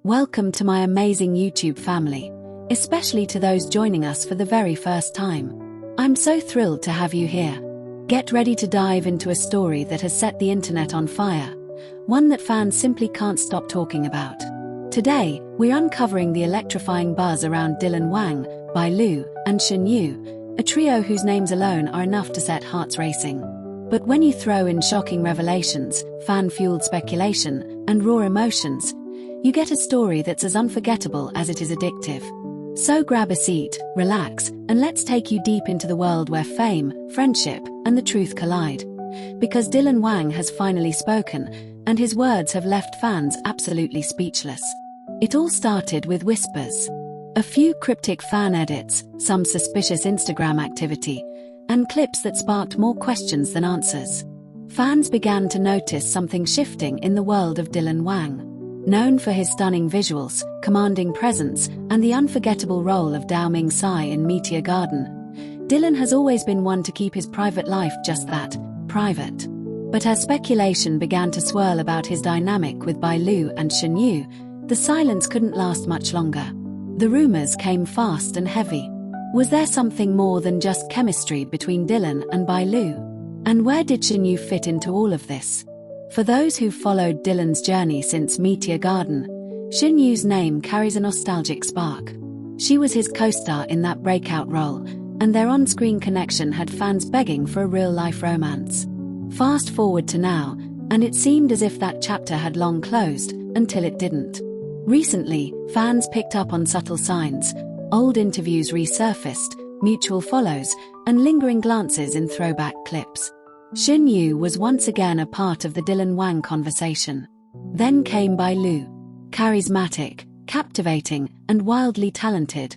Welcome to my amazing YouTube family, especially to those joining us for the very first time. I'm so thrilled to have you here. Get ready to dive into a story that has set the internet on fire, one that fans simply can't stop talking about. Today, we're uncovering the electrifying buzz around Dylan Wang, Bai Lu, and Shen Yue, a trio whose names alone are enough to set hearts racing. But when you throw in shocking revelations, fan-fueled speculation, and raw emotions, you get a story that's as unforgettable as it is addictive. So grab a seat, relax, and let's take you deep into the world where fame, friendship, and the truth collide. Because Dylan Wang has finally spoken, and his words have left fans absolutely speechless. It all started with whispers. A few cryptic fan edits, some suspicious Instagram activity, and clips that sparked more questions than answers. Fans began to notice something shifting in the world of Dylan Wang. Known for his stunning visuals, commanding presence, and the unforgettable role of Dao Ming Sai in Meteor Garden, Dylan has always been one to keep his private life just that, private. But as speculation began to swirl about his dynamic with Bai Lu and Shen Yue, the silence couldn't last much longer. The rumors came fast and heavy. Was there something more than just chemistry between Dylan and Bai Lu? And where did Shen Yue fit into all of this? For those who've followed Dylan's journey since Meteor Garden, Shen Yue's name carries a nostalgic spark. She was his co-star in that breakout role, and their on-screen connection had fans begging for a real-life romance. Fast forward to now, and it seemed as if that chapter had long closed, until it didn't. Recently, fans picked up on subtle signs. Old interviews resurfaced, mutual follows, and lingering glances in throwback clips. Shen Yue was once again a part of the Dylan Wang conversation. Then came Bai Lu. Charismatic, captivating, and wildly talented,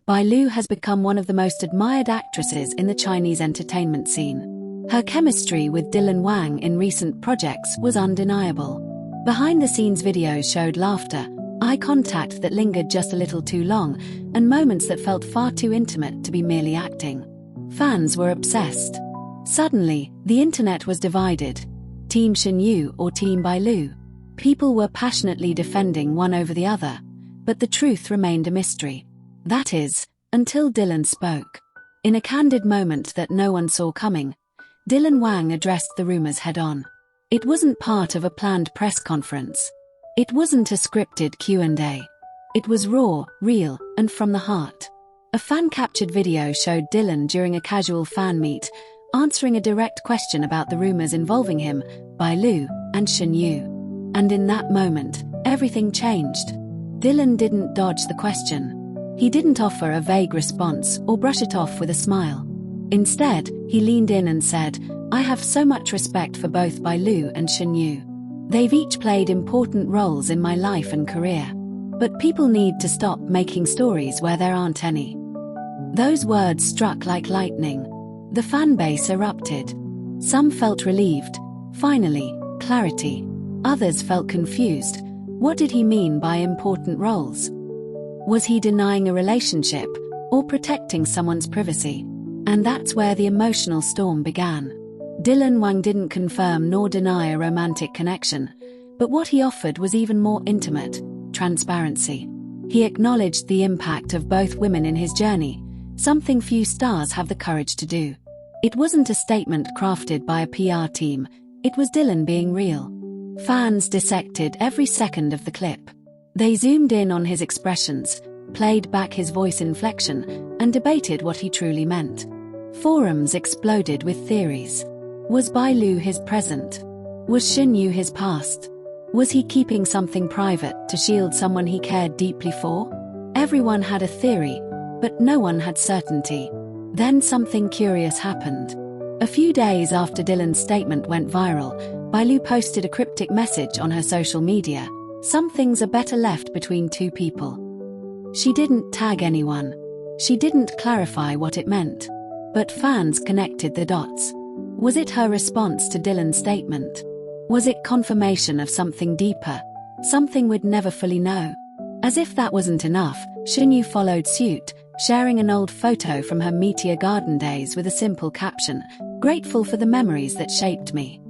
Bai Lu has become one of the most admired actresses in the Chinese entertainment scene. Her chemistry with Dylan Wang in recent projects was undeniable. Behind-the-scenes videos showed laughter, eye contact that lingered just a little too long, and moments that felt far too intimate to be merely acting. Fans were obsessed. Suddenly, the internet was divided. Team Shen Yue or Team Bai Lu. People were passionately defending one over the other, but the truth remained a mystery. That is, until Dylan spoke. In a candid moment that no one saw coming, Dylan Wang addressed the rumors head-on. It wasn't part of a planned press conference. It wasn't a scripted Q&A. It was raw, real, and from the heart. A fan-captured video showed Dylan during a casual fan meet, answering a direct question about the rumors involving him, Bai Lu, and Shen Yue. And in that moment, everything changed. Dylan didn't dodge the question. He didn't offer a vague response or brush it off with a smile. Instead, he leaned in and said, "I have so much respect for both Bai Lu and Shen Yue. They've each played important roles in my life and career. But people need to stop making stories where there aren't any." Those words struck like lightning. The fan base erupted. Some felt relieved. Finally, clarity. Others felt confused. What did he mean by important roles? Was he denying a relationship, or protecting someone's privacy? And that's where the emotional storm began. Dylan Wang didn't confirm nor deny a romantic connection, but what he offered was even more intimate: transparency. He acknowledged the impact of both women in his journey, something few stars have the courage to do. It wasn't a statement crafted by a PR team, it was Dylan being real. Fans dissected every second of the clip. They zoomed in on his expressions, played back his voice inflection, and debated what he truly meant. Forums exploded with theories. Was Bai Lu his present? Was Shen Yue his past? Was he keeping something private to shield someone he cared deeply for? Everyone had a theory, but no one had certainty. Then something curious happened. A few days after Dylan's statement went viral, Bai Lu posted a cryptic message on her social media: "Some things are better left between two people." She didn't tag anyone. She didn't clarify what it meant. But fans connected the dots. Was it her response to Dylan's statement? Was it confirmation of something deeper, something we'd never fully know? As if that wasn't enough, Shen Yue followed suit, sharing an old photo from her Meteor Garden days with a simple caption: "Grateful for the memories that shaped me."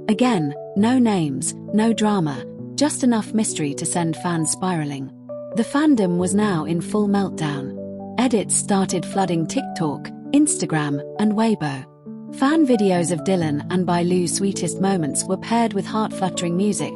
Again, no names, no drama, just enough mystery to send fans spiraling. The fandom was now in full meltdown. Edits started flooding TikTok, Instagram, and Weibo. Fan videos of Dylan and Bai Lu's sweetest moments were paired with heart-fluttering music,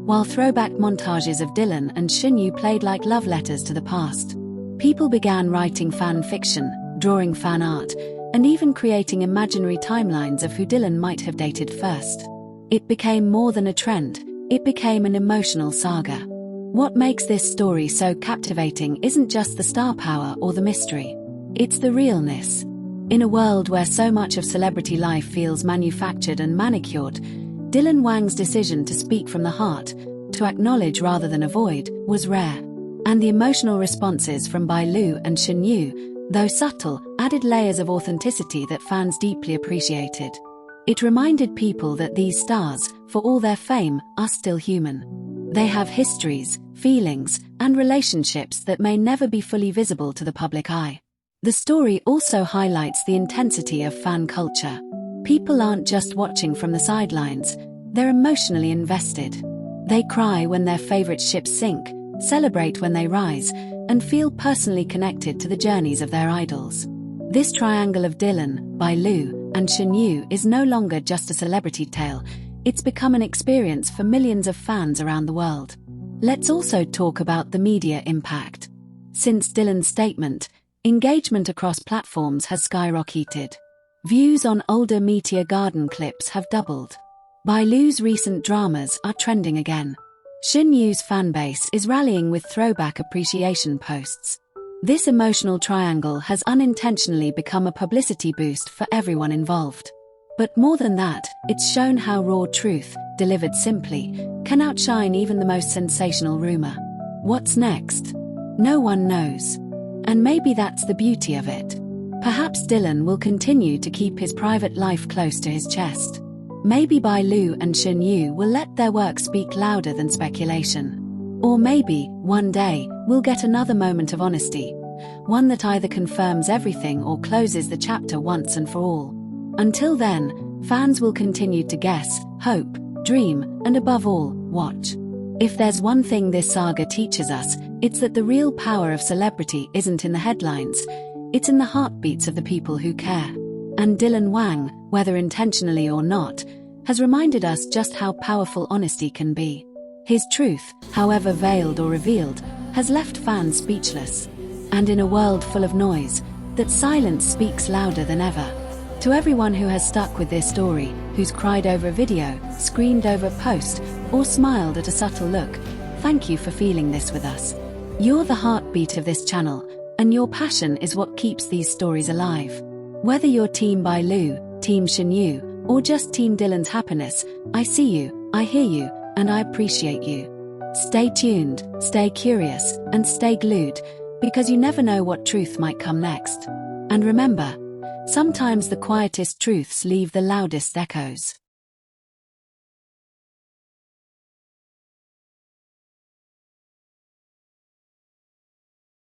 while throwback montages of Dylan and Shen Yue played like love letters to the past. People began writing fan fiction, drawing fan art, and even creating imaginary timelines of who Dylan might have dated first. It became more than a trend, it became an emotional saga. What makes this story so captivating isn't just the star power or the mystery. It's the realness. In a world where so much of celebrity life feels manufactured and manicured, Dylan Wang's decision to speak from the heart, to acknowledge rather than avoid, was rare. And the emotional responses from Bai Lu and Shen Yue, though subtle, added layers of authenticity that fans deeply appreciated. It reminded people that these stars, for all their fame, are still human. They have histories, feelings, and relationships that may never be fully visible to the public eye. The story also highlights the intensity of fan culture. People aren't just watching from the sidelines, they're emotionally invested. They cry when their favorite ships sink, celebrate when they rise, and feel personally connected to the journeys of their idols. This triangle of Dylan, Bai Lu, and Shen Yue is no longer just a celebrity tale, it's become an experience for millions of fans around the world. Let's also talk about the media impact. Since Dylan's statement, engagement across platforms has skyrocketed. Views on older Meteor Garden clips have doubled. Bai Lu's recent dramas are trending again. Shen Yue's fanbase is rallying with throwback appreciation posts. This emotional triangle has unintentionally become a publicity boost for everyone involved. But more than that, it's shown how raw truth, delivered simply, can outshine even the most sensational rumor. What's next? No one knows. And maybe that's the beauty of it. Perhaps Dylan will continue to keep his private life close to his chest. Maybe Bai Lu and Shen Yue will let their work speak louder than speculation. Or maybe, one day, we'll get another moment of honesty. One that either confirms everything or closes the chapter once and for all. Until then, fans will continue to guess, hope, dream, and above all, watch. If there's one thing this saga teaches us, it's that the real power of celebrity isn't in the headlines, it's in the heartbeats of the people who care. And Dylan Wang, whether intentionally or not, has reminded us just how powerful honesty can be. His truth, however veiled or revealed, has left fans speechless. And in a world full of noise, that silence speaks louder than ever. To everyone who has stuck with this story, who's cried over a video, screamed over a post, or smiled at a subtle look, thank you for feeling this with us. You're the heartbeat of this channel, and your passion is what keeps these stories alive. Whether you're Team Bai Lu, Team Shen Yue, or just Team Dylan's happiness, I see you, I hear you, and I appreciate you. Stay tuned, stay curious, and stay glued, because you never know what truth might come next. And remember, sometimes the quietest truths leave the loudest echoes.